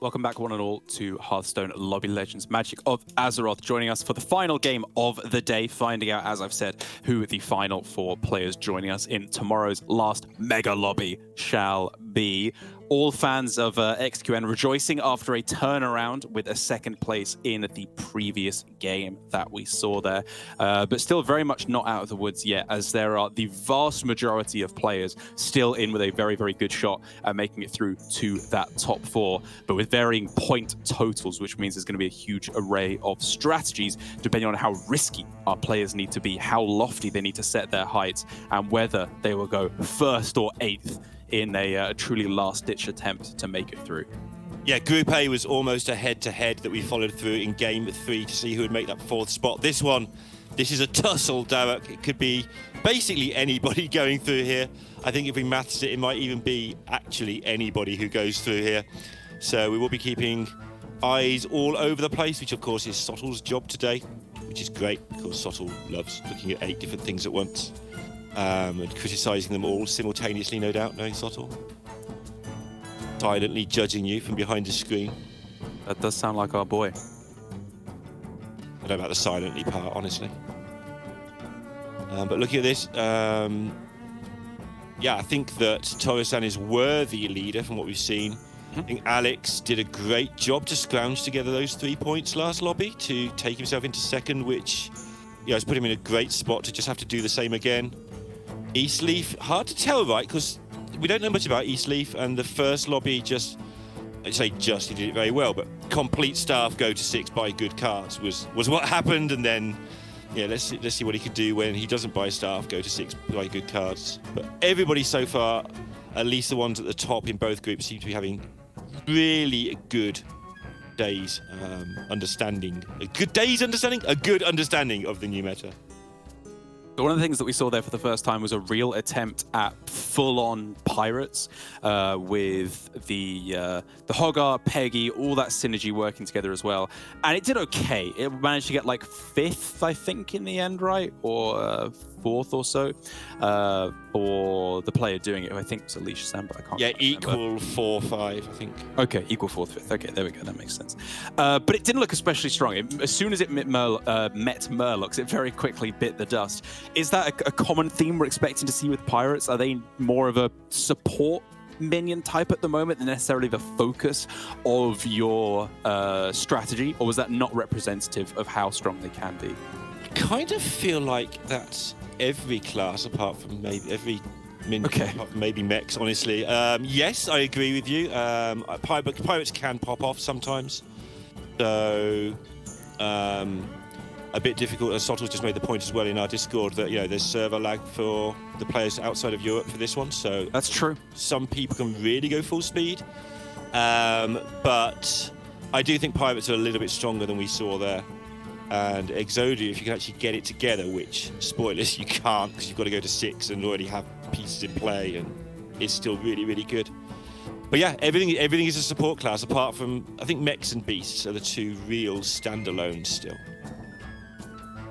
Welcome back, one and all, to Hearthstone Lobby Legends Magic of Azeroth. Joining us for the final game of the day, finding out, as I've said, who the final 4 players joining us in tomorrow's last mega lobby shall be. All fans of XQN rejoicing after a turnaround with a second place in the previous game that we saw there. But still very much not out of the woods yet, as there are the vast majority of players still in with a very, very good shot at making it through to that top 4, but with varying point totals, which means there's going to be a huge array of strategies depending on how risky our players need to be, how lofty they need to set their heights, and whether they will go 1st or 8th in a truly last-ditch attempt to make it through. Yeah, Group A was almost a head-to-head that we followed through in Game 3 to see who would make that 4th spot. This is a tussle, Derek. It could be basically anybody going through here. I think if we maths it, it might even be actually anybody who goes through here. So we will be keeping eyes all over the place, which of course is Sottle's job today, which is great because Sottle loves looking at 8 different things at once. And criticising them all simultaneously, no doubt, knowing Sottle. Silently judging you from behind the screen. That does sound like our boy. I don't know about the silently part, honestly. But looking at this, yeah, I think that Torisan is worthy leader from what we've seen. I think Alex did a great job to scrounge together those 3 points last lobby to take himself into 2nd, which has put him in a great spot to just have to do the same again. Eastleaf, hard to tell, right? Because we don't know much about Eastleaf, and the first lobby he did it very well, but complete staff go to 6, buy good cards was what happened, and then let's see what he can do when he doesn't buy staff, go to 6, buy good cards. But everybody so far, at least the ones at the top in both groups, seem to be having really good understanding of the new meta. One of the things that we saw there for the first time was a real attempt at full-on pirates with the Hoggar, Peggy, all that synergy working together as well. And it did okay. It managed to get like 5th, I think, in the end, right? Or 4th or so for the player doing it. I think it was Alicia Samba. I can't remember. Equal 4-5, I think. Okay, equal 4th, 5th. Okay, there we go. That makes sense. But it didn't look especially strong. As soon as it met Murlocs, it very quickly bit the dust. Is that a common theme we're expecting to see with pirates? Are they more of a support minion type at the moment than necessarily the focus of your strategy? Or was that not representative of how strong they can be? I kind of feel like that's every class apart from maybe every minion, apart from maybe mechs, honestly. Yes, I agree with you. Pirates can pop off sometimes. So a bit difficult, as Sottle's just made the point as well in our Discord, that there's server lag for the players outside of Europe for this one. So that's true. Some people can really go full speed, but I do think pirates are a little bit stronger than we saw there. And Exodia, if you can actually get it together, which, spoilers, you can't because you've got to go to 6 and already have pieces in play, and it's still really, really good. But yeah, everything is a support class, apart from, I think, mechs and beasts are the 2 real standalones still.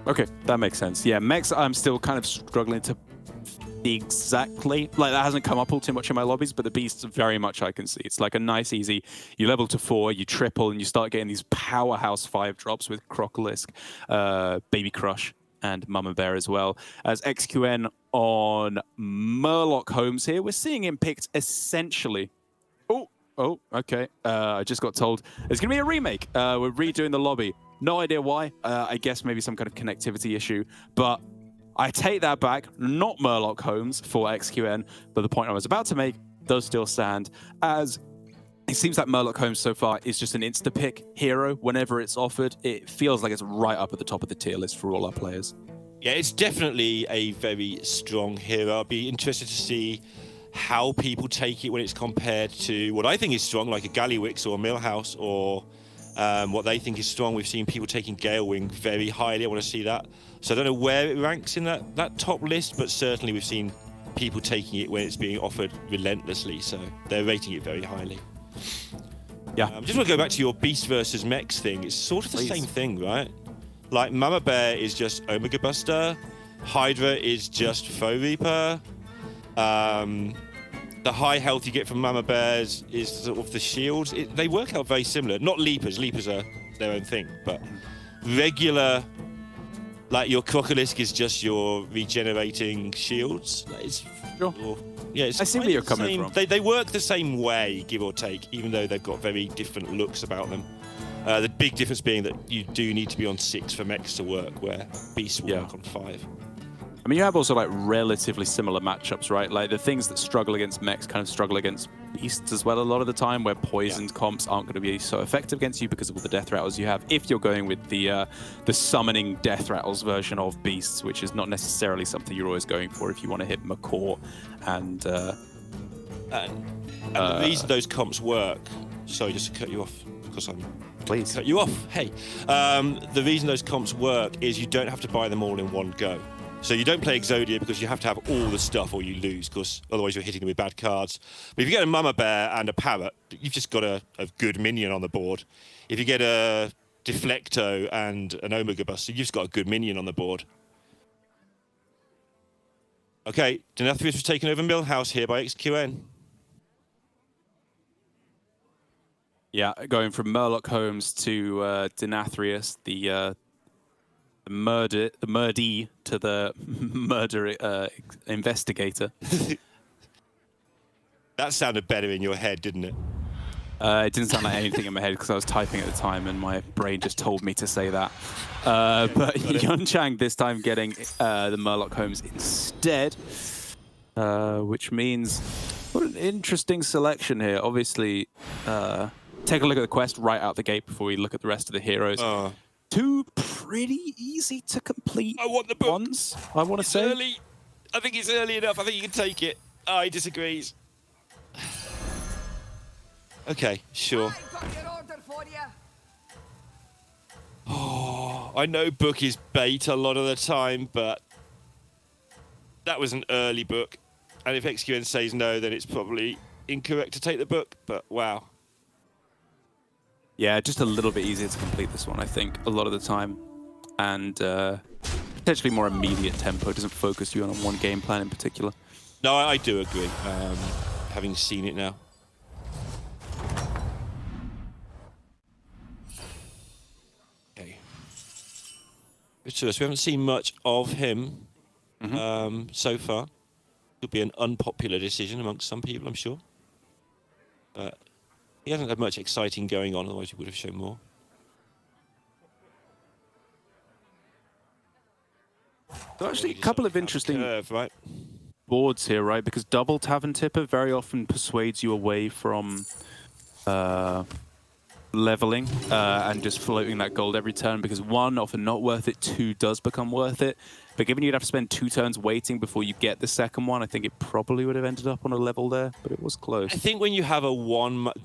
Okay, that makes sense. Yeah, mechs I'm still kind of struggling to exactly, like that hasn't come up all too much in my lobbies, but the beasts very much I can see. It's like a nice, easy, you level to 4, you triple, and you start getting these powerhouse 5 drops with Crocolisk, Baby Crush, and Mama Bear as well. As XQN on Murloc Homes here, we're seeing him picked essentially. Oh, okay. I just got told there's going to be a remake. We're redoing the lobby. No idea why. I guess maybe some kind of connectivity issue. But I take that back. Not Murloc Homes for XQN. But the point I was about to make does still stand. As it seems like Murloc Homes so far is just an insta-pick hero whenever it's offered. It feels like it's right up at the top of the tier list for all our players. Yeah, it's definitely a very strong hero. I'll be interested to see how people take it when it's compared to what I think is strong, like a Gallywix or a Millhouse, or what they think is strong. We've seen people taking Galewing very highly. I want to see that. So I don't know where it ranks in that top list, but certainly we've seen people taking it when it's being offered relentlessly. So they're rating it very highly. Yeah. Just want to go back to your Beast versus Mechs thing. It's sort of the same thing, right? Like Mama Bear is just Omega Buster. Hydra is just Foe Reaper. the high health you get from mama bears is sort of the shields. They work out very similar. Not leapers. Leapers are their own thing, but regular, like your crocolisk is just your regenerating shields. It's Sure. yeah, it's I see where you're coming from. They work the same way, give or take, even though they've got very different looks about them. The big difference being that you do need to be on 6 for mechs to work, where beasts will work on 5. I mean, you have also like relatively similar matchups, right? Like the things that struggle against mechs kind of struggle against beasts as well a lot of the time, where poisoned comps aren't going to be so effective against you because of all the death rattles you have. If you're going with the summoning death rattles version of beasts, which is not necessarily something you're always going for if you want to hit Macaw and the reason those comps work. Sorry, just to cut you off because I'm. Please cut you off. Hey, the reason those comps work is you don't have to buy them all in one go. So you don't play Exodia because you have to have all the stuff or you lose, because otherwise you're hitting them with bad cards. But if you get a Mama Bear and a Parrot, you've just got a good minion on the board. If you get a Deflecto and an Omega Buster, you've just got a good minion on the board. Okay, Denathrius was taken over Millhouse here by XQN. Yeah, going from Murloc Holmes to Denathrius, the murdy to the murder investigator. That sounded better in your head, didn't it? It didn't sound like anything in my head because I was typing at the time and my brain just told me to say that. But Yun Chang this time getting the Murloc Holmes instead, which means what an interesting selection here. Obviously, take a look at the quest right out the gate before we look at the rest of the heroes. Two pretty easy to complete ones, I want to say. Early. I think it's early enough. I think you can take it. Oh, he disagrees. Okay, sure. Oh, I know book is bait a lot of the time, but that was an early book. And if XQN says no, then it's probably incorrect to take the book, but wow. Yeah, just a little bit easier to complete this one, I think, a lot of the time. And potentially more immediate tempo. It doesn't focus you on one game plan in particular. No, I do agree, having seen it now. Okay. Richard, we haven't seen much of him so far. Could be an unpopular decision amongst some people, I'm sure. But he hasn't had much exciting going on, otherwise he would have shown more. So actually, a couple of interesting boards here, right? Because double Tavern Tipper very often persuades you away from leveling and just floating that gold every turn, because 1, often not worth it, 2, does become worth it. But given you'd have to spend 2 turns waiting before you get the second one, I think it probably would have ended up on a level there, but it was close. I think when you have a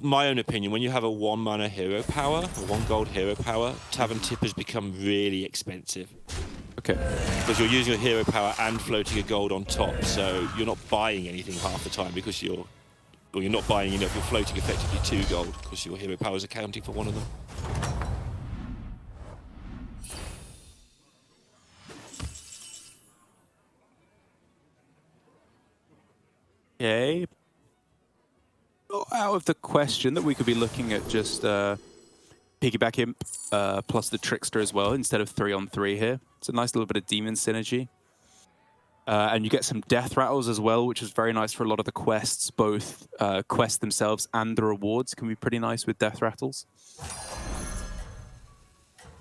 my own opinion, when you have a 1 mana hero power, a 1 gold hero power, Tavern Tippers become really expensive. Okay. Because you're using your hero power and floating a gold on top, so you're not buying anything half the time because you're not buying enough. You're floating effectively 2 gold because your hero power is accounting for 1 of them. Okay. Out of the question that we could be looking at just Piggyback Imp plus the Trickster as well instead of 3-on-3 here. It's a nice little bit of demon synergy. And you get some death rattles as well, which is very nice for a lot of the quests. Both quests themselves and the rewards can be pretty nice with death rattles.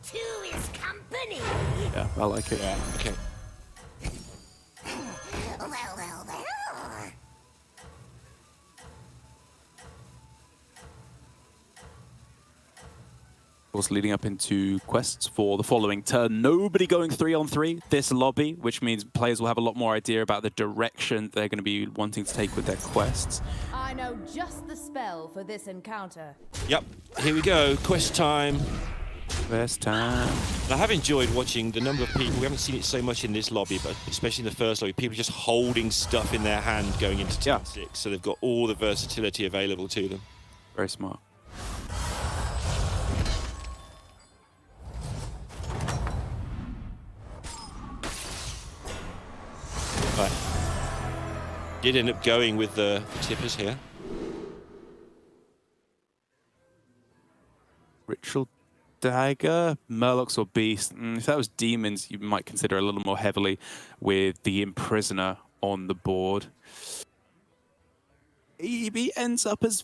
2 is company. Yeah, I like it. Yeah, okay. Leading up into quests for the following turn. Nobody going 3-on-3 this lobby, which means players will have a lot more idea about the direction they're going to be wanting to take with their quests. I know just the spell for this encounter. Yep, here we go. Quest time. Quest time. I have enjoyed watching the number of people. We haven't seen it so much in this lobby, but especially in the first lobby, people just holding stuff in their hand going into turn 6, so they've got all the versatility available to them. Very smart. Did end up going with the tippers here. Ritual Dagger, Murlocs or Beast. If that was Demons, you might consider a little more heavily with the Imprisoner on the board. He ends up as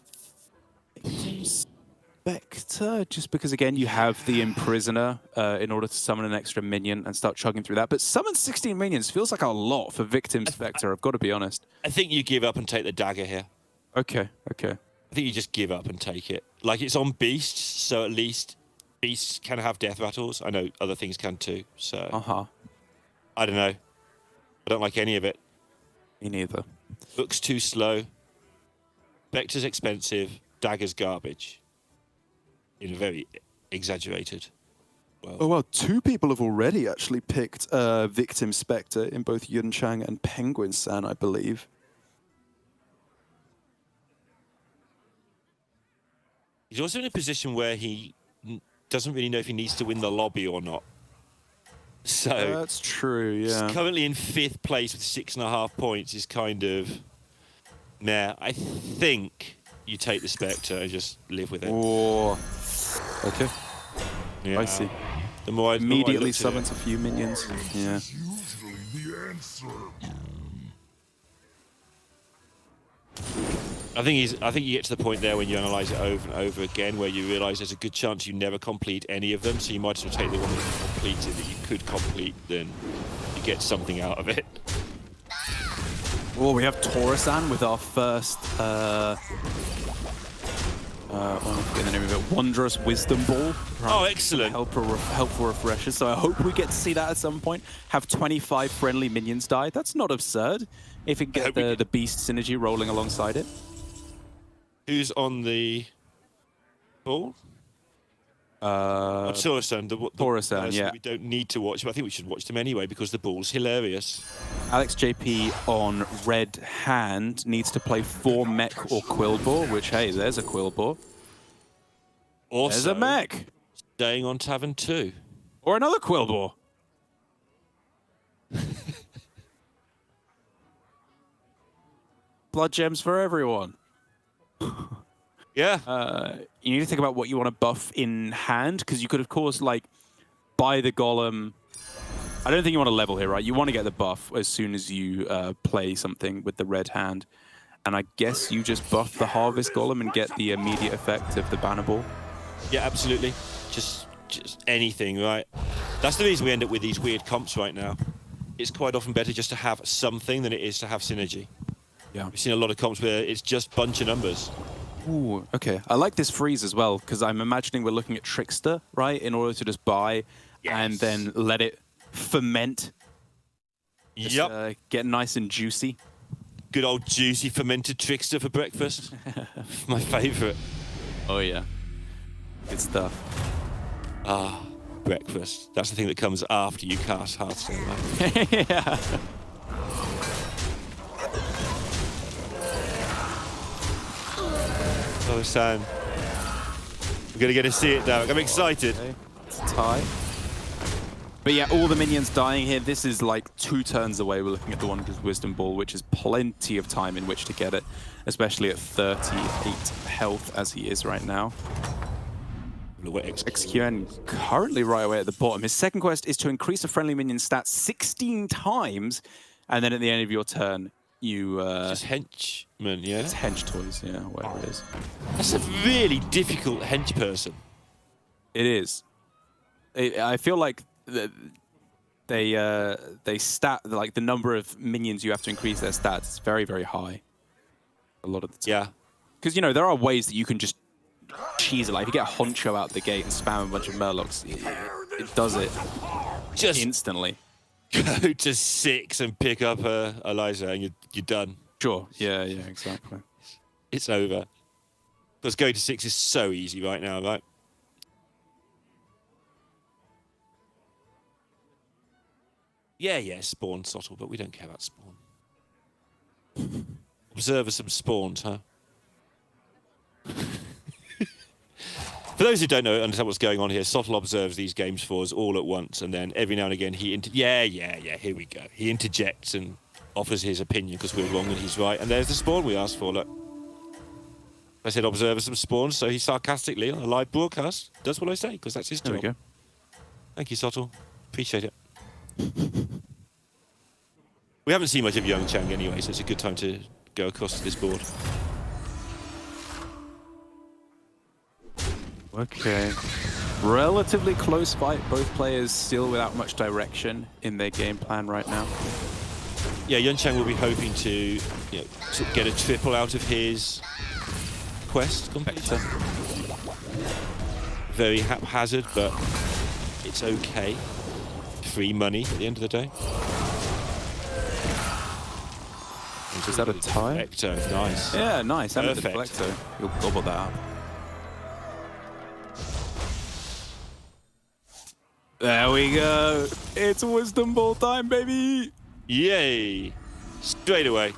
Spectre, just because, again, you have the Imprisoner in order to summon an extra minion and start chugging through that. But summon 16 minions feels like a lot for Victim Spectre, I've got to be honest. I think you give up and take the dagger here. Okay, okay. I think you just give up and take it. Like, it's on beasts, so at least beasts can have death rattles. I know other things can too, so... I don't know. I don't like any of it. Me neither. Book's too slow. Spectre's expensive. Dagger's garbage. In a very exaggerated world. Oh, well, 2 people have already actually picked Victim Spectre in both Yun Chang and Penguin San, I believe. He's also in a position where he doesn't really know if he needs to win the lobby or not. So that's true, yeah. He's currently in 5th place with 6.5 points. Is kind of... Nah, I think you take the Spectre and just live with it. Oh, okay. Yeah. I see. The more immediately summons a few minions. Yeah. I think you get to the point there when you analyze it over and over again, where you realize there's a good chance you never complete any of them. So you might as well take the one that you completed that you could complete, then you get something out of it. Oh, we have Taurusan with our first, I'm forgetting the name of it, Wondrous Wisdom Ball. Oh, excellent. Helpful refreshers. So I hope we get to see that at some point. Have 25 friendly minions die. That's not absurd. If it get the beast synergy rolling alongside it. Who's on the ball? Taurusan, Taurusan, yeah. We don't need to watch, but I think we should watch them anyway because the ball's hilarious. Alex JP on red hand needs to play 4 mech or Quillbore, which, hey, there's a Quillbore. Also, there's a mech. Staying on Tavern 2. Or another Quillbore. Blood gems for everyone. Yeah. You need to think about what you want to buff in hand, because you could, of course, like, buy the Golem. I don't think you want to level here, right? You want to get the buff as soon as you play something with the red hand. And I guess you just buff the Harvest Golem and get the immediate effect of the Banner Ball. Yeah, absolutely. Just anything, right? That's the reason we end up with these weird comps right now. It's quite often better just to have something than it is to have synergy. Yeah. We've seen a lot of comps where it's just bunch of numbers. Ooh, okay. I like this freeze as well, because I'm imagining we're looking at Trickster, right? In order to just buy and then let it ferment. Just, get nice and juicy. Good old juicy fermented Trickster for breakfast. My favourite. Oh, yeah. Good stuff. Ah, breakfast. That's the thing that comes after you cast Hearthstone, right? Yeah. Oh, Sam. We're going to get to see it, Derek. I'm excited. Okay. It's a tie. But yeah, all the minions dying here. This is like 2 turns away. We're looking at the Wondrous Wisdom Ball, which is plenty of time in which to get it, especially at 38 health as he is right now. XQN currently right away at the bottom. His second quest is to increase a friendly minion stat 16 times, and then at the end of your turn, you... just henchmen, yeah? It's hench toys, yeah, whatever it is. That's a really difficult hench person. It is. I feel like they stat, like the number of minions you have to increase their stats is very, very high. A lot of the time. Yeah. Because, you know, there are ways that you can just cheese it. Like, if you get a Honcho out the gate and spam a bunch of Murlocs, it does it just instantly. Go to 6 and pick up Eliza and you're done. Sure. Yeah, exactly. It's over. Because going to 6 is so easy right now, right? Yeah, spawn Sottle, but we don't care about spawn. Observe some spawns, huh? For those who don't know, understand what's going on here, Sottle observes these games for us all at once, and then every now and again he here we go. He interjects and offers his opinion because we're wrong and he's right. And there's the spawn we asked for. Look, I said observe some spawns, so he sarcastically on a live broadcast does what I say because that's his job. There we go. Thank you, Sottle. Appreciate it. We haven't seen much of Young Chang anyway, so it's a good time to go across to this board. Okay. Relatively close fight. Both players still without much direction in their game plan right now. Yeah, Yun Chang will be hoping to, to get a triple out of his quest completer. Very haphazard, but it's okay. Free money at the end of the day. Is that a tie? Deflecto, nice. Yeah, nice. And the Perfect. deflector. You'll gobble that up. There we go. It's wisdom ball time, baby. Yay! Straight away.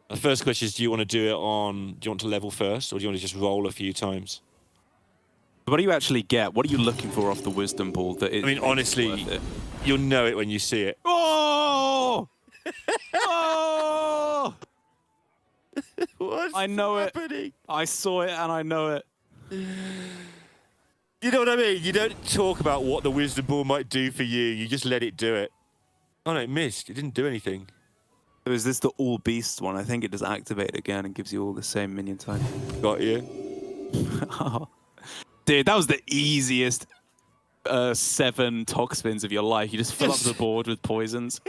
The first question is, do you want to level first, or do you want to just roll a few times? What do you actually get? What are you looking for off the wisdom ball? That is, I mean, honestly, worth it? you'll know it when you see it. Oh! Oh! What's I know happening? it. I saw it and I know it. You know what I mean? You don't talk about what the wisdom ball might do for you. You just let it do it. Oh no, it missed. It didn't do anything. So is this the all beast one? I think it does activate again and gives you all the same minion time. Got you. Dude, that was the easiest 7 Tog spins of your life. You just fill up the board with poisons.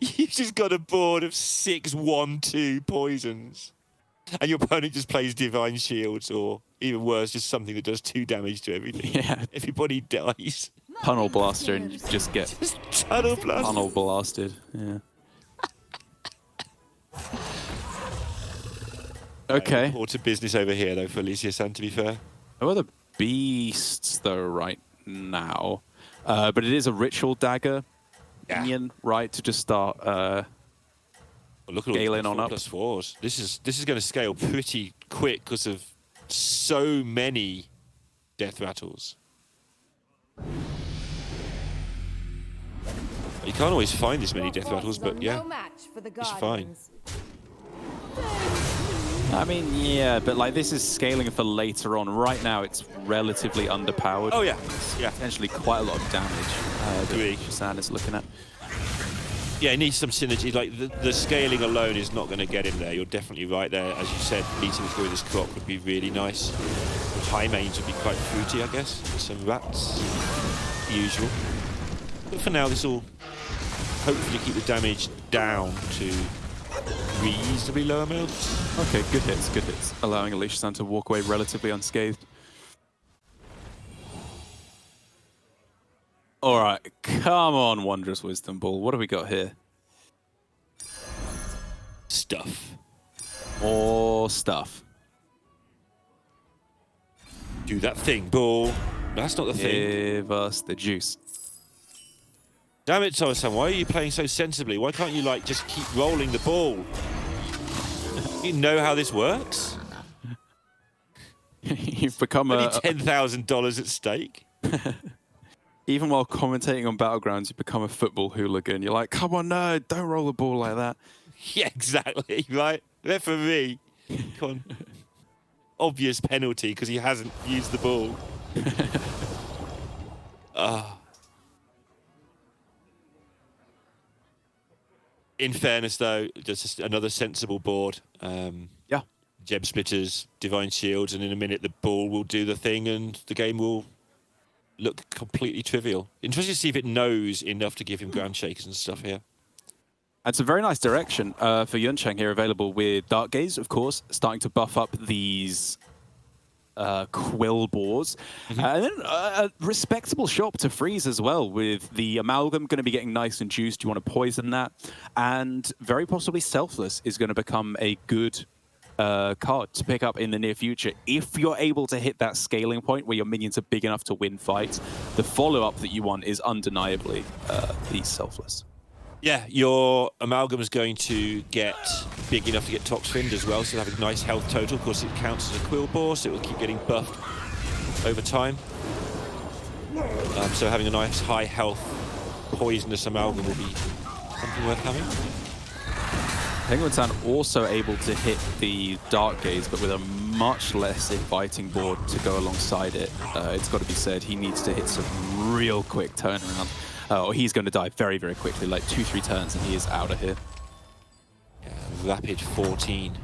You've just got a board of 6 1/2 poisons. And your opponent just plays Divine Shields, or even worse, just something that does 2 damage to everything. Yeah. Everybody dies. Tunnel blaster and you just get Tunnel blast. tunnel blasted. Yeah. Okay. Or to business over here, though, for Alicia San, to be fair. No other beasts, though, right now. But it is a ritual dagger minion, right, to just start Well, look at all scaling the on up. +4s. This is going to scale pretty quick because of so many death rattles. You can't always find this many death rattles, but yeah, it's fine. I mean, yeah, but like this is scaling for later on. Right now, it's relatively underpowered. Oh yeah, yeah. Potentially quite a lot of damage Agree. that Shasan is looking at. Yeah, it needs some synergy. Like the scaling alone is not going to get him there. You're definitely right there. As you said, meeting through this croc would be really nice. High mains would be quite fruity, I guess. Some rats, usual. But for now, this will hopefully keep the damage down to reasonably low amounts. Okay, good hits, allowing Alicia to walk away relatively unscathed. All right, come on, Wondrous Wisdom Ball. What do we got here? Stuff. More stuff. Do that thing, ball. That's not the thing. Give us the juice. Damn it, Towa-san, why are you playing so sensibly? Why can't you, like, just keep rolling the ball? You know how this works? You've become Only a... $10,000 at stake. Even while commentating on Battlegrounds, you become a football hooligan. You're like, come on, no, don't roll the ball like that. Yeah, exactly, right? Referee. Come on. Obvious penalty because he hasn't used the ball. In fairness, though, just another sensible board. Yeah. Gem splitters, divine shields, and in a minute the ball will do the thing and the game will look completely trivial. Interesting to see if it knows enough to give him ground shakers and stuff here. It's a very nice direction for Yuncheng here, available with Dark Gaze, of course, starting to buff up these quill boars. And then a respectable shop to freeze as well, with the Amalgam going to be getting nice and juiced. You want to poison that. And very possibly Selfless is going to become a good card to pick up in the near future. If you're able to hit that scaling point where your minions are big enough to win fights, the follow-up that you want is undeniably the Selfless. Yeah, your Amalgam is going to get big enough to get Toxfind as well, so it'll have a nice health total. Of course, it counts as a quill boar, so it will keep getting buffed over time. So having a nice high health poisonous amalgam will be something worth having. Penguin-san also able to hit the Dark Gaze, but with a much less inviting board to go alongside it. It's got to be said, he needs to hit some real quick turnaround, or he's going to die very, very quickly, like 2-3 turns, and he is out of here. Yeah, rapid 14.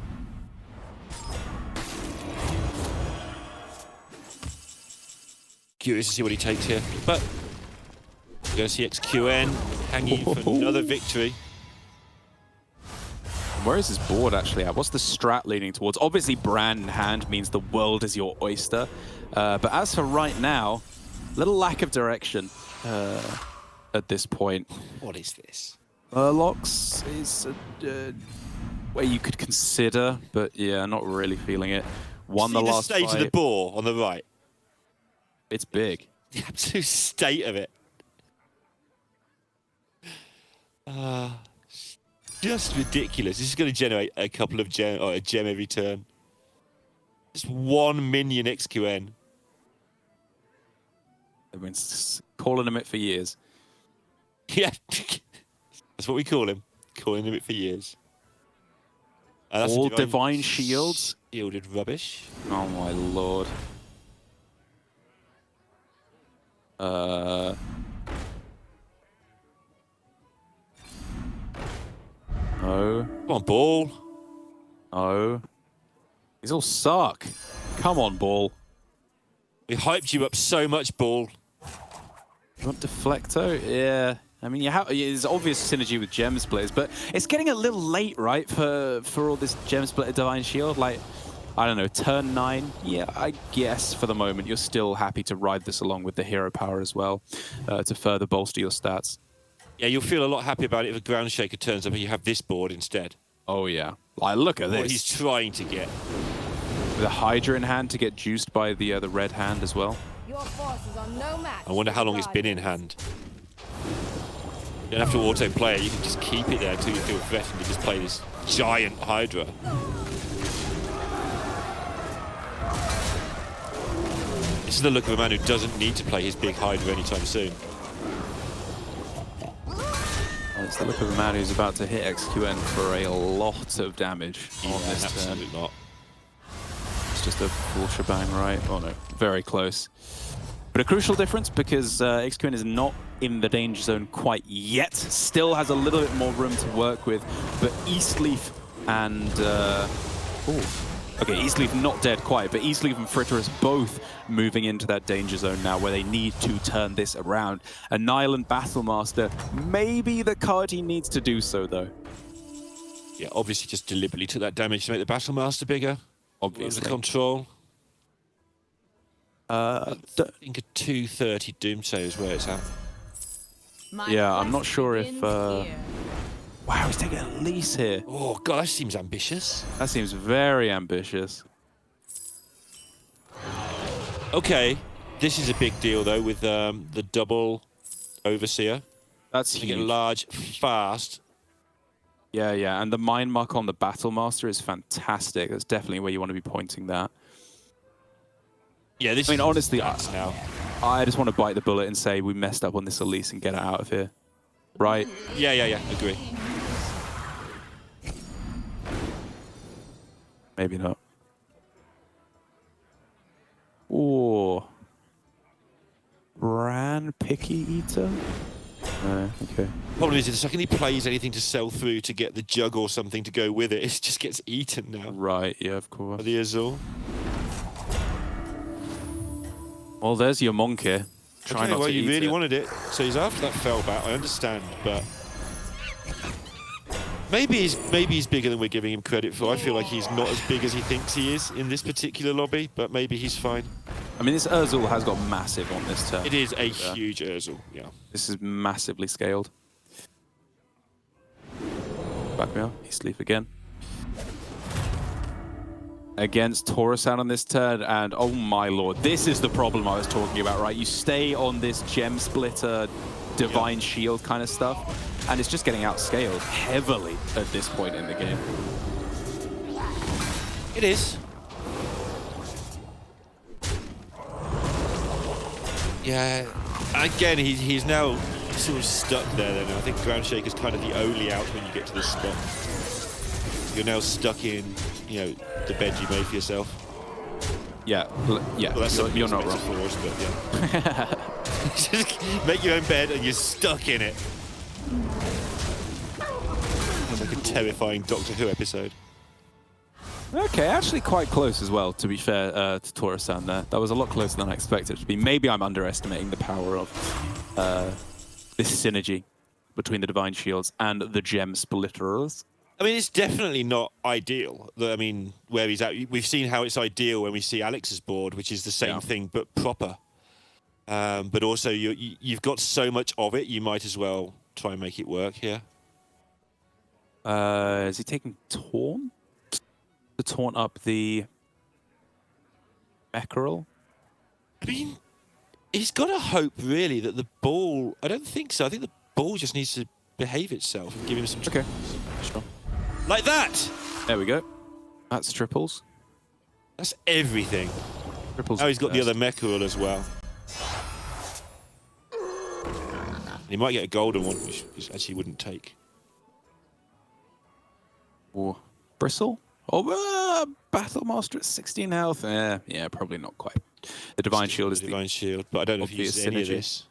Curious to see what he takes here, but we're going to see XQN hanging for another victory. Where is his board actually at? What's the strat leaning towards? Obviously, brand in hand means the world is your oyster. But as for right now, little lack of direction at this point. What is this? Murlocs is a way you could consider, but yeah, not really feeling it. Won the last state fight. of the boar on the right. It's big. The absolute state of it. Just ridiculous. This is going to generate a couple of gem, or a gem every turn. Just 1 minion XQN. I've been calling him it for years. Yeah, that's what we call him. Calling him it for years. That's All divine shields? Shielded rubbish. Oh my lord. No. Come on, ball. No. These all suck. Come on, ball. We hyped you up so much, ball. You want Deflecto? Yeah. I mean, there's obvious synergy with Gem Splitters, but it's getting a little late, right, for all this Gem Splitter Divine Shield. Like, I don't know, turn 9. Yeah, I guess for the moment you're still happy to ride this along with the hero power as well to further bolster your stats. Yeah, you'll feel a lot happy about it if a Ground Shaker turns up and you have this board instead. Oh, yeah. Like, look at What this. he's trying to get. With a Hydra in hand to get juiced by the red hand as well. Your forces are no match. I wonder how long it's been in hand. You don't have to auto-play it, you can just keep it there until you feel threatened to just play this giant Hydra. This is the look of a man who doesn't need to play his big Hydra anytime soon. It's the look of a man who's about to hit XQN for a lot of damage on this turn. Absolutely not. It's just a full shebang, right? Oh no, very close. But a crucial difference because XQN is not in the danger zone quite yet. Still has a little bit more room to work with. But Eastleaf and... Okay, Eastleaf not dead quite, but Eastleaf and Fritterus both moving into that danger zone now where they need to turn this around. A Nyland Battlemaster, maybe the card he needs to do so, though. Yeah, obviously just deliberately took that damage to make the Battlemaster bigger. Obviously. The control. I think a 230 Doomsayer is where it's at. Yeah, I'm not sure if... Wow, he's taking a lease here. Oh, God, that seems ambitious. That seems very ambitious. Okay, this is a big deal, though, with the double Overseer. That's To huge. get large, fast. Yeah, yeah, and the Mind Mark on the Battlemaster is fantastic. That's definitely where you want to be pointing that. Yeah, this I mean, honestly, now. I just want to bite the bullet and say we messed up on this Elise and get it out of here. Right? Yeah, agree. Maybe not. Ooh. Bran Picky Eater? No, okay. Problem is, the second he plays anything to sell through to get the jug or something to go with it, it just gets eaten now. Right, yeah, of course. By the Azul. Well, there's your monkey. Try Okay, not well, to you eat really it. wanted it. So he's after that fell back, I understand, but... Maybe he's bigger than we're giving him credit for. I feel like he's not as big as he thinks he is in this particular lobby, but maybe he's fine. I mean, this Urzul has got massive on this turn. It is a huge Urzul, yeah. This is massively scaled. Back me up. He sleep again. Against Taurusan on this turn, and oh my lord, this is the problem I was talking about, right? You stay on this Gem Splitter, Divine Shield kind of stuff, and it's just getting outscaled heavily at this point in the game. It is. Yeah. Again, he's now sort of stuck there then. I think Ground Shaker's kind of the only out when you get to this spot. You're now stuck in, you know, the bed you made for yourself. Yeah, yeah. Well, that's you're not wrong. for us, but yeah. Just make your own bed and you're stuck in it. Sounds like a terrifying Doctor Who episode. Okay, actually quite close as well, to be fair, to Taurus-san there. That was a lot closer than I expected it to be. Maybe I'm underestimating the power of this synergy between the Divine Shields and the Gem Splitters. I mean, it's definitely not ideal. I mean, where he's at, we've seen how it's ideal when we see Alex's board, which is the same thing but proper. But also, you've got so much of it, you might as well try and make it work here. Is he taking Taunt? To taunt up the Mackerel? I mean, he's got to hope, really, that the ball... I don't think so. I think the ball just needs to behave itself and give him some... Okay, sure. Like that! There we go. That's triples. That's everything. Triples. Now he's got the other Mackerel as well. He might get a golden one, which actually wouldn't take. Or Bristle? Oh, Battle Master at 16 health. Yeah, probably not quite. The Divine Shield is the Divine Shield, but I don't know if he uses any of this.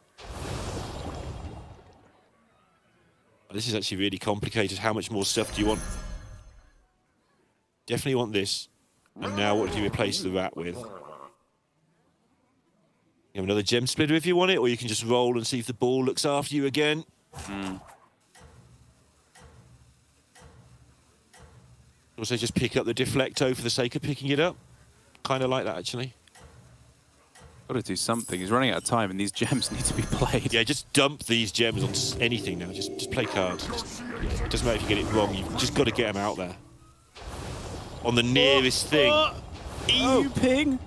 This is actually really complicated. How much more stuff do you want? Definitely want this. And now what do you replace the rat with? You have another Gem Splitter if you want it, or you can just roll and see if the ball looks after you again. Also just pick up the Deflecto for the sake of picking it up. Kind of like that, actually. Got to do something. He's running out of time, and these gems need to be played. Yeah, just dump these gems on anything now. Just play cards. It doesn't matter if you get it wrong. You've just got to get them out there. On the nearest thing. EU ping.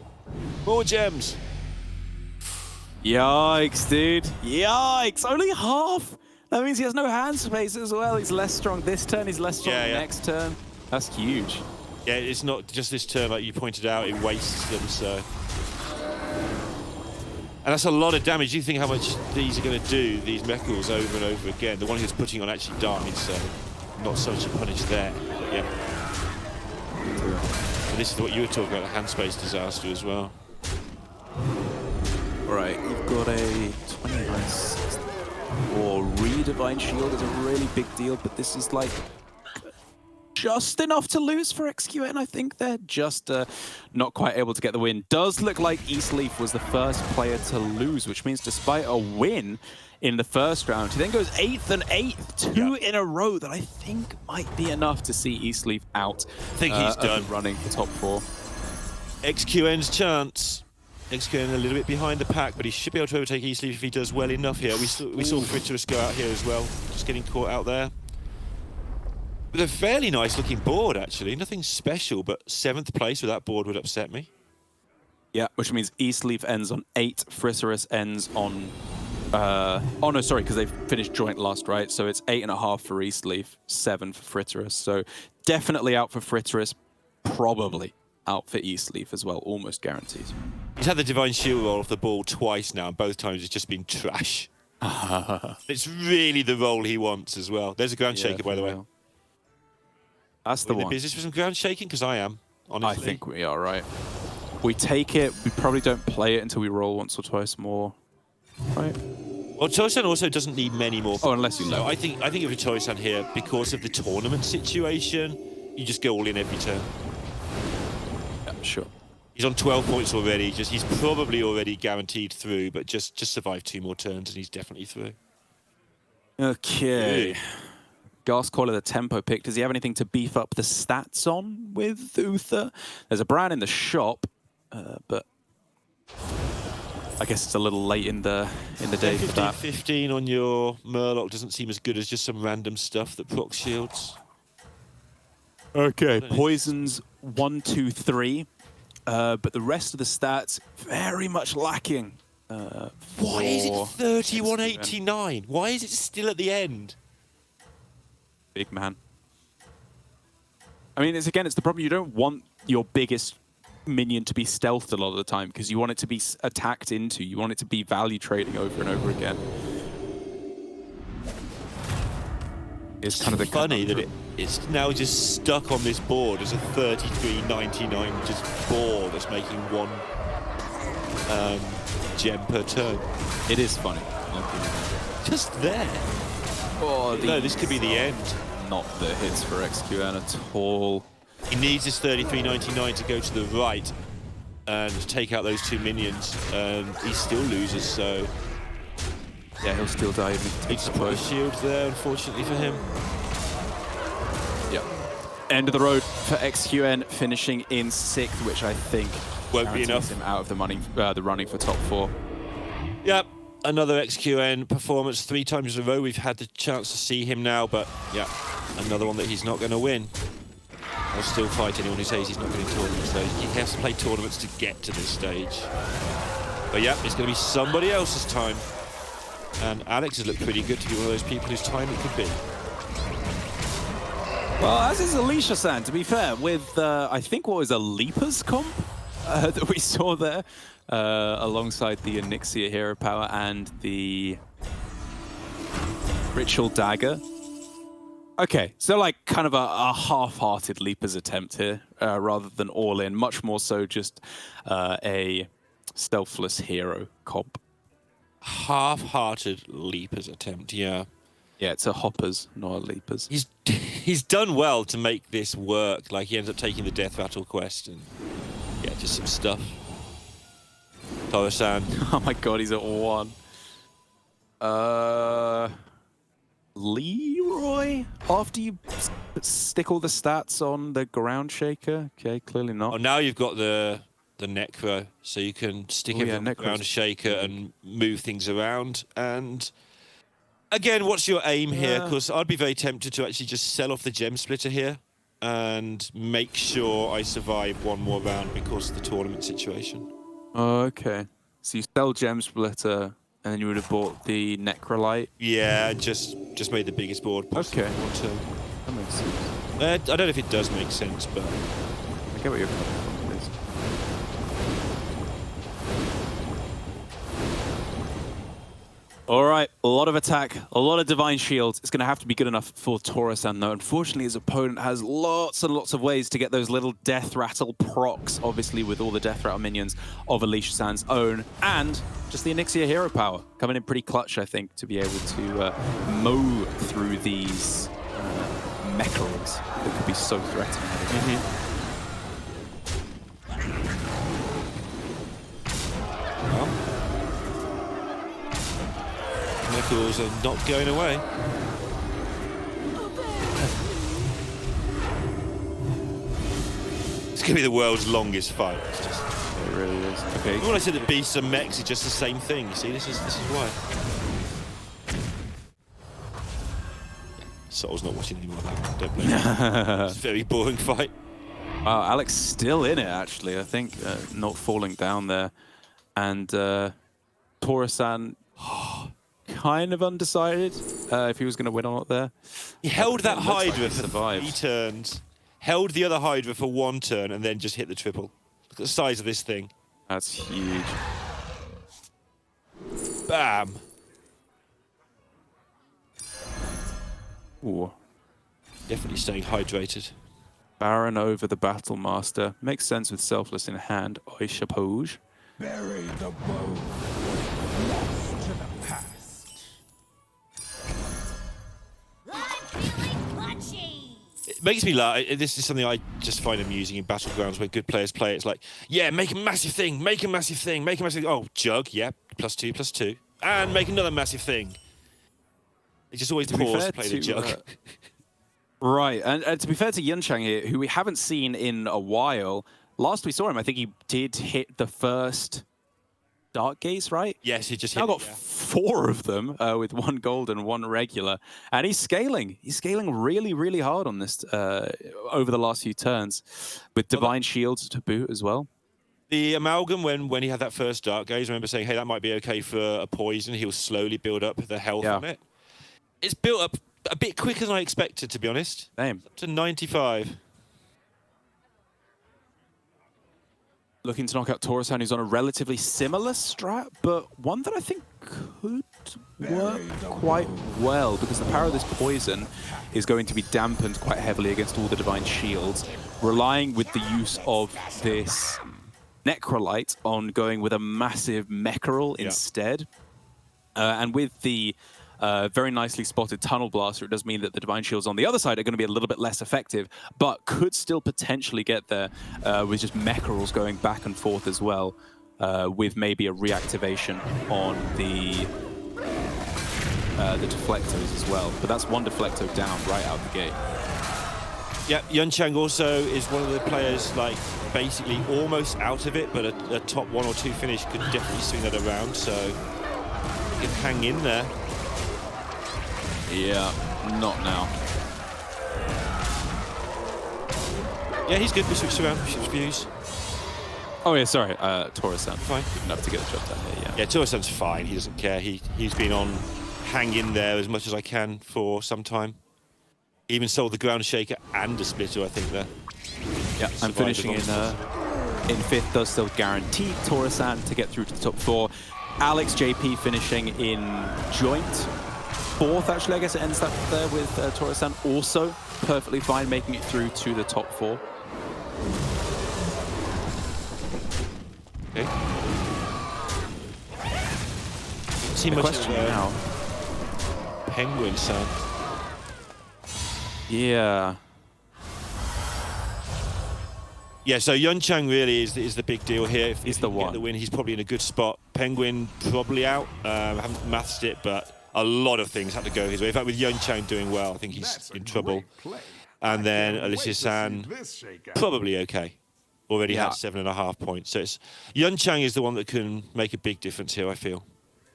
More gems. Yikes, dude. Yikes. Only half. That means he has no hand space as well. He's less strong this turn. He's less strong next turn. That's huge. Yeah, it's not just this turn, like you pointed out, it wastes them, so... And that's a lot of damage. You think how much these are going to do, these Mechals, over and over again. The one who's putting on actually died, so not such a punish there. But yeah. And this is what you were talking about, the hand space disaster as well. Alright, you've got a 20 or Redivine Shield is a really big deal, but this is like just enough to lose for XQN. I think they're just not quite able to get the win. Does look like Eastleaf was the first player to lose, which means despite a win in the first round, he then goes 8th and 8th, two in a row that I think might be enough to see Eastleaf out. I think he's done running for top 4. XQN's chance. XQN a little bit behind the pack, but he should be able to overtake Eastleaf if he does well enough here. We saw Fritterus go out here as well, just getting caught out there. With a fairly nice looking board, actually. Nothing special, but 7th place with that board would upset me. Yeah, which means Eastleaf ends on 8, Fritterus ends on... oh, no, sorry, because they finished joint last, right? So it's 8.5 for Eastleaf, 7 for Fritterus. So definitely out for Fritterus, probably out for Eastleaf as well, almost guaranteed. He's had the Divine Shield roll off the ball twice now, and both times it's just been trash. It's really the role he wants as well. There's a ground shaker, by the way. That's the one. In the business with some ground shaking? Because I am, honestly. I think we are, right. We take it, we probably don't play it until we roll once or twice more, right? Well, Tosan also doesn't need many more. Oh, unless you know. I think if you're Tosan here, because of the tournament situation, you just go all in every turn. Yeah, sure. He's on 12 points already. He's probably already guaranteed through, but just survive 2 more turns and he's definitely through. Okay. Gas Caller, the tempo pick. Does he have anything to beef up the stats on with Uther? There's a brand in the shop, but I guess it's a little late in the day for that. 15 on your Murloc doesn't seem as good as just some random stuff that procs shields. Okay, poisons 1, 2, 3, but the rest of the stats very much lacking. Why is it 3189? Why is it still at the end? Big man. I mean, it's the problem. You don't want your biggest minion to be stealthed a lot of the time because you want it to be attacked into. You want it to be value trading over and over again. It's kind of the funny that conundrum. it's now just stuck on this board as a 33.99 just ball that's making 1 gem per turn. It is funny. Just there. Oh, No, this could be the end. Not the hits for XQN at all. He needs his 33.99 to go to the right and take out those 2 minions. He still loses, so Yeah, he'll still die even if he he takes just the put a both. shield there, unfortunately for him. Yep. End of the road for XQN, finishing in 6th, which I think Won't be guarantees enough. him out of the running for top 4. Yep, another XQN performance 3 times in a row. We've had the chance to see him now, but yeah, another one that he's not going to win. I'll still fight anyone who says he's not going to tournament stage. He has to play tournaments to get to this stage. But yeah, it's going to be somebody else's time. And Alex has looked pretty good to be one of those people whose time it could be. Well, as is Alicia-san, to be fair, with, I think, what was a Leapers comp that we saw there, alongside the Onyxia Hero Power and the Ritual Dagger. Okay, so like kind of a half-hearted Leapers attempt here, rather than all-in, much more so just a selfless hero comp. Half-hearted Leapers attempt, yeah. Yeah, it's a Hoppers, not a Leapers. He's done well to make this work. Like, he ends up taking the Death Rattle quest and, yeah, just some stuff. Toro-san. Oh my god, he's at 1. Leroy? After you stick all the stats on the Ground Shaker? Okay, clearly not. Oh, now you've got the Necro, so you can stick it on the Ground Shaker and move things around. And again, what's your aim here? Because I'd be very tempted to actually just sell off the Gem Splitter here and make sure I survive 1 more round because of the tournament situation. Oh, okay. So you sell Gem Splitter, and then you would have bought the Necrolite? Yeah, just made the biggest board possible. Okay. That makes sense. I don't know if it does make sense, but I get what you're coming from, please. All right, a lot of attack, a lot of Divine Shields. It's going to have to be good enough for Toro-san, though. Unfortunately, his opponent has lots and lots of ways to get those little Death Rattle procs, obviously with all the Death Rattle minions of Alicia-san's own, and just the Onyxia Hero Power coming in pretty clutch, I think, to be able to mow through these mechas that could be so threatening. Nickels are not going away. It's going to be the world's longest fight. It's just, It really is. Okay. when I said that beasts and mechs are just the same thing, you see, this is why. Soul's not watching anymore. Don't blame him. It's a very boring fight. Wow, Alex still in it, actually. I think not falling down there. And Toro-san kind of undecided if he was going to win or not there. He held that It looks like Hydra he for survived. 3 turns, held the other Hydra for 1 turn, and then just hit the triple. Look at the size of this thing. That's huge. Bam! Ooh. Definitely staying hydrated. Baron over the Battle Master. Makes sense with Selfless in hand, I suppose. Bury the bow. Lost to the past. I'm feeling clutchy. It makes me laugh. This is something I just find amusing in Battlegrounds where good players play. It's like, yeah, make a massive thing, make a massive thing, make a massive thing. Oh, Jug, yeah, +2/+2. And make another massive thing. They just always To be pause fair to play the to, Jug. Right, and to be fair to Yunchang here, who we haven't seen in a while, last we saw him, I think he did hit the first Dark Gaze, right? Yes, he just Now hit got it, yeah. 4 of them with 1 gold and 1 regular, and he's scaling. He's scaling really, really hard on this over the last few turns, with Divine Shields to boot as well. The Amalgam, when he had that first Dark Gaze, I remember saying, hey, that might be okay for a poison. He'll slowly build up the health on it. It's built up a bit quicker than I expected, to be honest. Same. Up to 95. Looking to knock out Toro-san, who's on a relatively similar strat, but one that I think could not work quite well, because the power of this poison is going to be dampened quite heavily against all the divine shields, relying with the use of this Necrolite on going with a massive Mecharol instead. And with the very nicely spotted Tunnel Blaster, it does mean that the Divine Shields on the other side are going to be a little bit less effective, but could still potentially get there with just Mecharols going back and forth as well, with maybe a reactivation on the deflectors as well. But that's one deflector down right out the gate. Yeah, Yunchang also is one of the players, like, basically almost out of it, but a top 1 or 2 finish could definitely swing that around, so he can hang in there. Yeah, not now. Yeah, he's good. We switched around, we switched views. Oh yeah, sorry, Torisan. Fine. Good enough to get the job done here, yeah. Yeah, Torisan's fine, he doesn't care. He's been on hang in there as much as I can for some time. He even sold the ground shaker and a splitter, I think, there. Yeah, I'm finishing in 5th does still guarantee Torisan to get through to the top 4. Alex JP finishing in joint 4th, actually. I guess it ends up there with Torisan also perfectly fine, making it through to the top 4. Okay. See The much question of, now. Penguin San. Yeah. Yeah, so Yunchang really is the big deal here. If He's he the can get one. the win, he's probably in a good spot. Penguin probably out. I haven't mathed it, but a lot of things had to go his way. In fact, with Yunchang doing well, I think he's in trouble. And then Alicia San probably okay. Already had 7.5 points. So it's Yunchang is the one that can make a big difference here, I feel.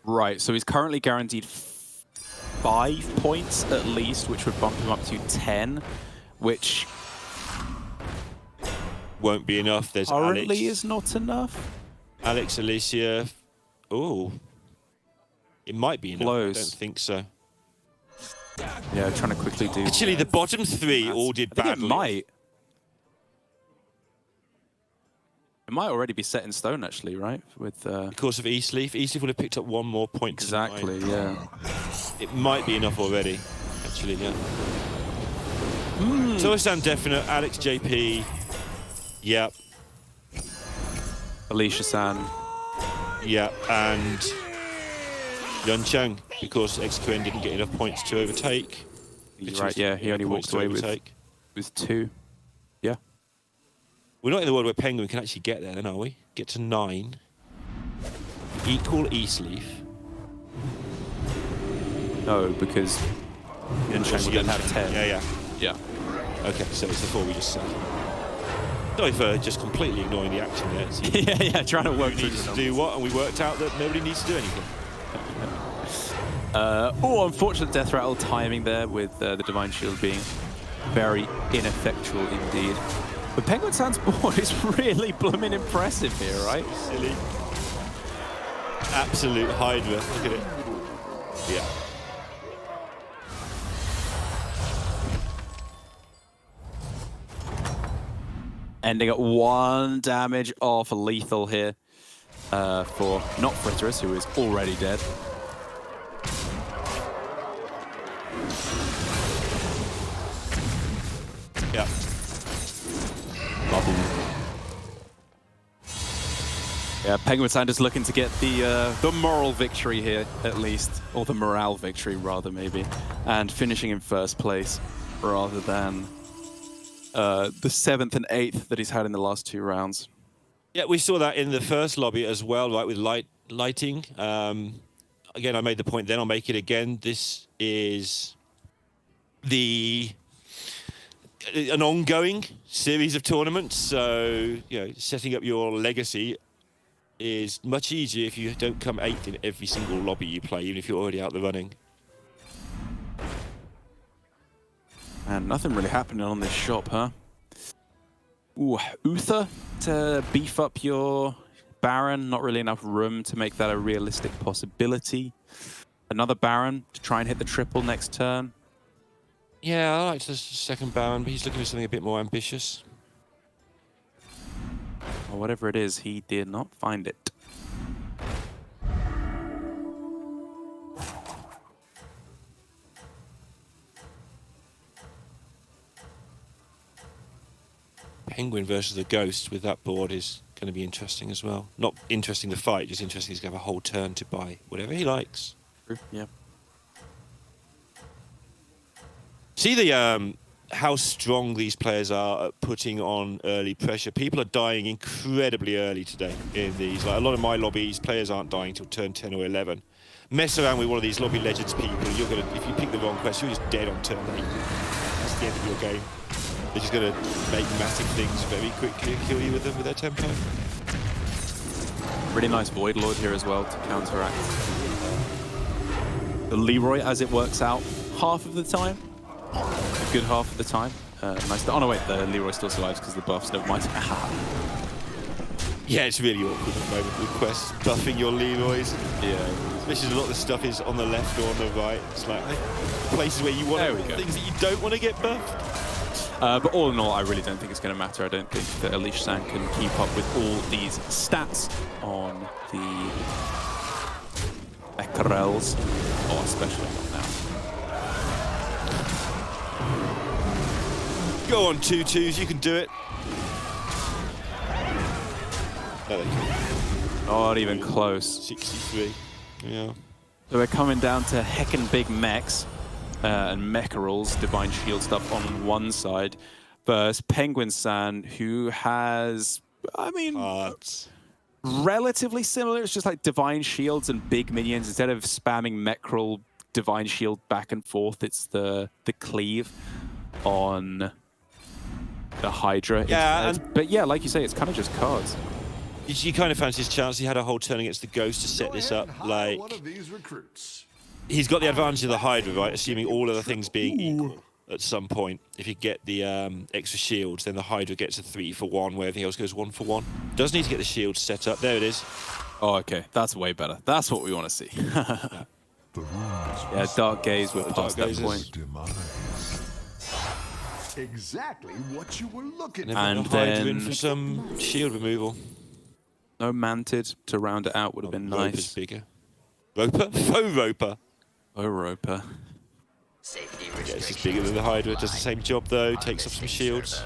Right, so he's currently guaranteed 5 points at least, which would bump him up to 10, which won't be enough. There's currently Alex. is not enough. Alex, Alicia. Oh, it might be enough. Close. I don't think so. Yeah, trying to quickly do. Actually, the bottom 3 all did I think badly. it might. It might already be set in stone, actually, right? With Because of Eastleaf. Eastleaf would have picked up 1 more point. exactly, yeah. It might be enough already, actually, yeah. Torisan definite, Alex JP, yep, Alicia San. yep, and Yunchang, because XQN didn't get enough points to overtake. You're right, yeah, he only walked away with 2. Yeah. We're not in the world where Penguin can actually get there, then, are we? Get to 9. Equal Eastleaf. No, because Yunchang would then have 10. Yeah, yeah. Yeah. Okay, so it's the 4 we just said. Sorry for just completely ignoring the action there. So yeah, trying to work we through needed the to do what, and we worked out that nobody needs to do anything. Oh, unfortunate death rattle timing there with the Divine Shield being very ineffectual indeed. But Penguin San's board is really blooming impressive here, right? Silly. Absolute Hydra. Look at it. Yeah. Ending at 1 damage off lethal here for not Fritterus, who is already dead. Yeah. Yeah, Penguin San is looking to get the moral victory here, at least. Or the morale victory, rather, maybe. And finishing in 1st place, rather than the 7th and 8th that he's had in the last 2 rounds. Yeah, we saw that in the first lobby as well, right, with lighting. Again, I made the point then, I'll make it again. This is an ongoing series of tournaments, so setting up your legacy is much easier if you don't come 8th in every single lobby you play, even if you're already out the running. And nothing really happening on this shop, huh? Ooh, Uther to beef up your Baron. Not really enough room to make that a realistic possibility. Another Baron to try and hit the triple next turn. Yeah, I like the 2nd Baron, but he's looking for something a bit more ambitious. Or whatever it is, he did not find it. Penguin versus the Ghost with that board is going to be interesting as well. Not interesting to fight, just interesting to have a whole turn to buy whatever he likes. Yeah. See the how strong these players are at putting on early pressure. People are dying incredibly early today in these. Like a lot of my lobbies, players aren't dying till turn 10 or 11. Mess around with one of these lobby legends people, you're gonna, if you pick the wrong quest, you're just dead on turn 8. That's the end of your game. They're just gonna make massive things very quickly and kill you with them with their tempo. Really nice Void Lord here as well to counteract the Leroy as it works out half of the time. A good half of the time. Nice. Oh no, wait, the Leroy still survives because of the buffs. Never mind. Yeah, it's really awkward at the moment with quests, buffing your Leroys. Yeah. Especially a lot of the stuff is on the left or on the right. It's like places where you want things that you don't want to get buffed. But all in all, I really don't think it's going to matter. I don't think that Elish San can keep up with all these stats on the Becquerels, or especially not now. Go on, 2-2s, you can do it. Not even close. 63. Yeah. So we're coming down to heckin' big mechs and Mecharals, Divine Shield stuff on one side, versus Penguin San, who has, I mean, relatively similar. It's just like Divine Shields and big minions. Instead of spamming Mechral Divine Shield back and forth, it's the cleave on the Hydra. Yeah, but yeah, like you say, it's kind of just cards. You kind of fancy his chance. He had a whole turn against the Ghost to set this up. Like, he's got the advantage of the Hydra, right? Assuming all other things being equal at some point. If you get the extra shields, then the Hydra gets a 3-for-1, where everything else goes 1-for-1. Does need to get the shields set up. There it is. Oh, okay. That's way better. That's what we want to see. Yeah, Dark Gaze, we're past that point. Exactly what you were looking for. And then in for some shield removal. No Manted to round it out would have been Roper's nice. bigger. Roper? Faux Roper. Oh, Roper. Safety Yeah, this is bigger than the Hydra. Does the same job though. Takes off some shields.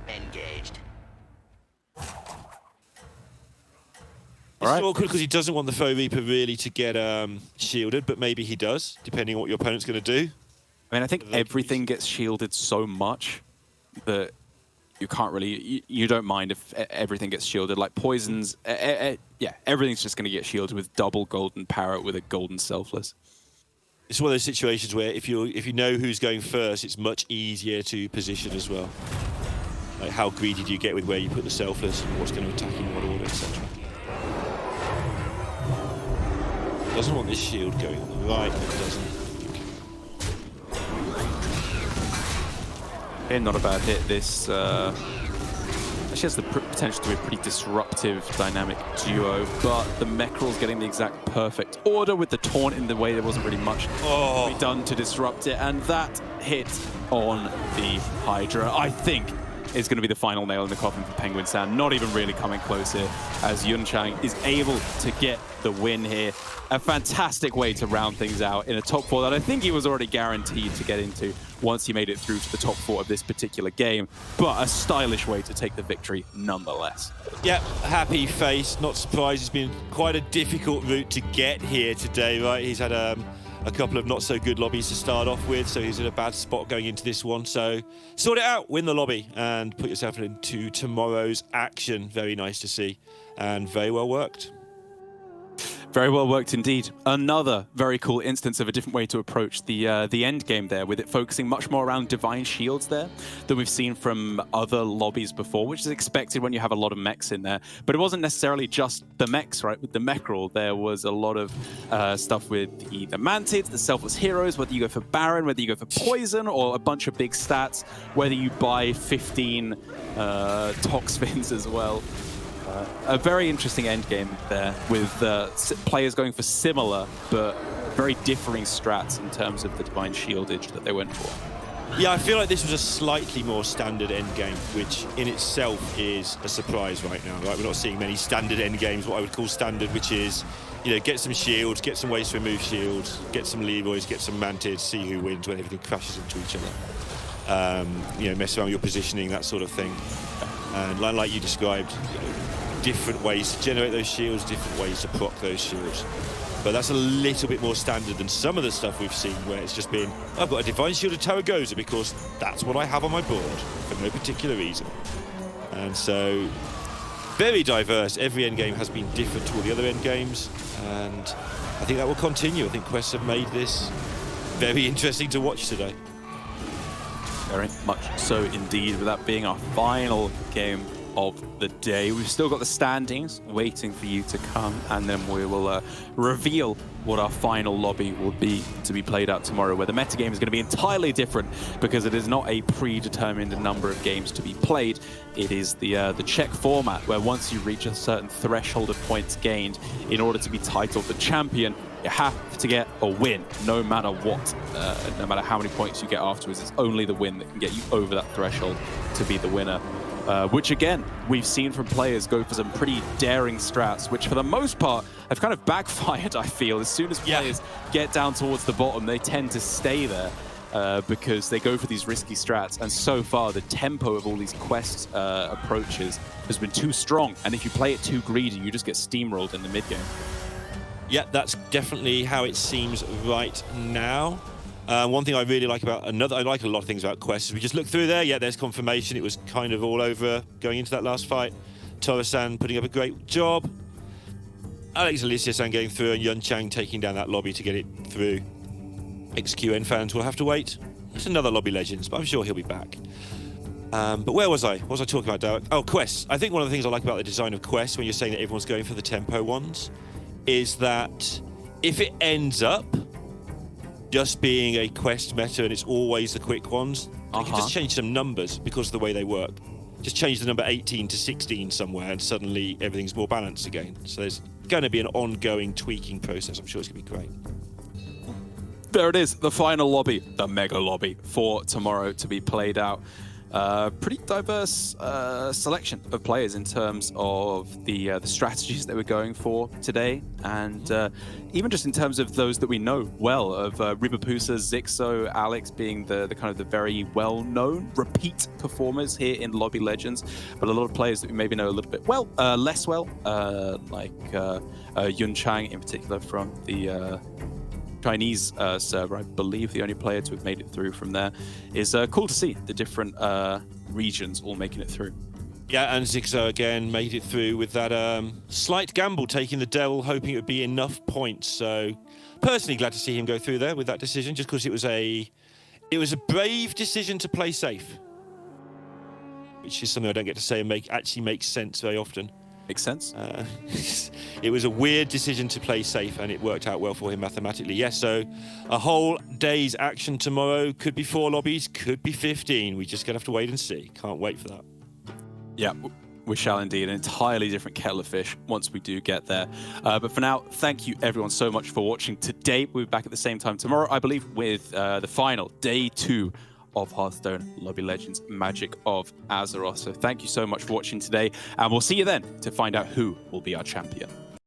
Engaged. It's awkward because he doesn't want the Faux Reaper really to get shielded, but maybe he does, depending on what your opponent's going to do. I mean, I think everything gets shielded so much that you can't really, you don't mind if everything gets shielded. Like poisons, yeah, everything's just going to get shielded with double golden parrot with a golden selfless. It's one of those situations where if you know who's going first, it's much easier to position as well. Like how greedy do you get with where you put the selfless and what's going to attack in what order, etc. Doesn't want this shield going on the right, but it doesn't. Okay, not a bad hit. This actually has the potential to be a pretty disruptive dynamic duo, but the Mechral's getting the exact perfect order with the taunt in the way there wasn't really much to be done to disrupt it, and that hit on the Hydra, I think, is going to be the final nail in the coffin for Penguin San. Not even really coming close here, as Yun Chang is able to get the win here. A fantastic way to round things out in a top 4 that I think he was already guaranteed to get into once he made it through to the top 4 of this particular game, but a stylish way to take the victory nonetheless. Yeah, happy face, not surprised. It's been quite a difficult route to get here today, right? He's had a couple of not so good lobbies to start off with, so he's in a bad spot going into this one. So sort it out, win the lobby, and put yourself into tomorrow's action. Very nice to see, and very well worked. Very well worked indeed. Another very cool instance of a different way to approach the end game there, with it focusing much more around divine shields there than we've seen from other lobbies before, which is expected when you have a lot of mechs in there. But it wasn't necessarily just the mechs, right? With the Mechral, there was a lot of stuff with the Mantids, the selfless heroes, whether you go for Baron, whether you go for Poison, or a bunch of big stats, whether you buy 15 Toxvins as well. A very interesting end game there, with players going for similar but very differing strats in terms of the divine shieldage that they went for. Yeah, I feel like this was a slightly more standard end game, which in itself is a surprise right now, right? We're not seeing many standard end games, what I would call standard, which is, you know, get some shields, get some ways to remove shields, get some Leroys, get some Mantids, see who wins when everything crashes into each other. You know, mess around with your positioning, that sort of thing. And like you described, different ways to generate those shields, different ways to proc those shields. But that's a little bit more standard than some of the stuff we've seen, where it's just been, I've got a Divine Shield of Taragoza because that's what I have on my board for no particular reason. And so, very diverse. Every endgame has been different to all the other endgames, and I think that will continue. I think quests have made this very interesting to watch today. Very much so indeed, with that being our final game of the day. We've still got the standings waiting for you to come, and then we will reveal what our final lobby will be to be played out tomorrow, where the metagame is going to be entirely different because it is not a predetermined number of games to be played. It is the check format, where once you reach a certain threshold of points gained, in order to be titled the champion, you have to get a win, no matter what, no matter how many points you get afterwards. It's only the win that can get you over that threshold to be the winner. Which again, we've seen from players go for some pretty daring strats, which for the most part have kind of backfired, I feel. As soon as players get down towards the bottom, they tend to stay there because they go for these risky strats. And so far, the tempo of all these quest approaches has been too strong. And if you play it too greedy, you just get steamrolled in the mid-game. Yeah, that's definitely how it seems right now. One thing I really like about I like a lot of things about quests. We just look through there. Yeah, there's confirmation. It was kind of all over going into that last fight. Tora-san putting up a great job. Alex Alicia-san going through, and Yun Chang taking down that lobby to get it through. XQN fans will have to wait. It's another Lobby Legends, but I'm sure he'll be back. But where was I? What was I talking about, Derek? Oh, quests. I think one of the things I like about the design of quests, when you're saying that everyone's going for the tempo ones, is that if it ends up just being a quest meta and it's always the quick ones, you can just change some numbers because of the way they work. Just change the number 18 to 16 somewhere and suddenly everything's more balanced again. So there's going to be an ongoing tweaking process. I'm sure it's going to be great. There it is, the final lobby, the mega lobby for tomorrow to be played out. Pretty diverse selection of players in terms of the strategies that we're going for today, and even just in terms of those that we know well, of Ribapusa, Zixo, Alex being the kind of the very well-known repeat performers here in Lobby Legends, but a lot of players that we maybe know a little bit less well, like Yun Chang in particular from the Chinese server. I believe the only player to have made it through from there. Is cool to see the different regions all making it through. Yeah, and Zixo again made it through with that slight gamble, taking the devil, hoping it would be enough points. So personally glad to see him go through there with that decision, just because it was a brave decision to play safe, which is something I don't get to say and actually makes sense very often. Makes sense. It was a weird decision to play safe, and it worked out well for him mathematically. Yes, so a whole day's action tomorrow. Could be 4 lobbies, could be 15. We're just going to have to wait and see. Can't wait for that. Yeah, we shall indeed. An entirely different kettle of fish once we do get there. But for now, thank you everyone so much for watching today. We'll be back at the same time tomorrow, I believe, with the final day 2 of Hearthstone Lobby Legends Magic of Azeroth. So thank you so much for watching today, and we'll see you then to find out who will be our champion.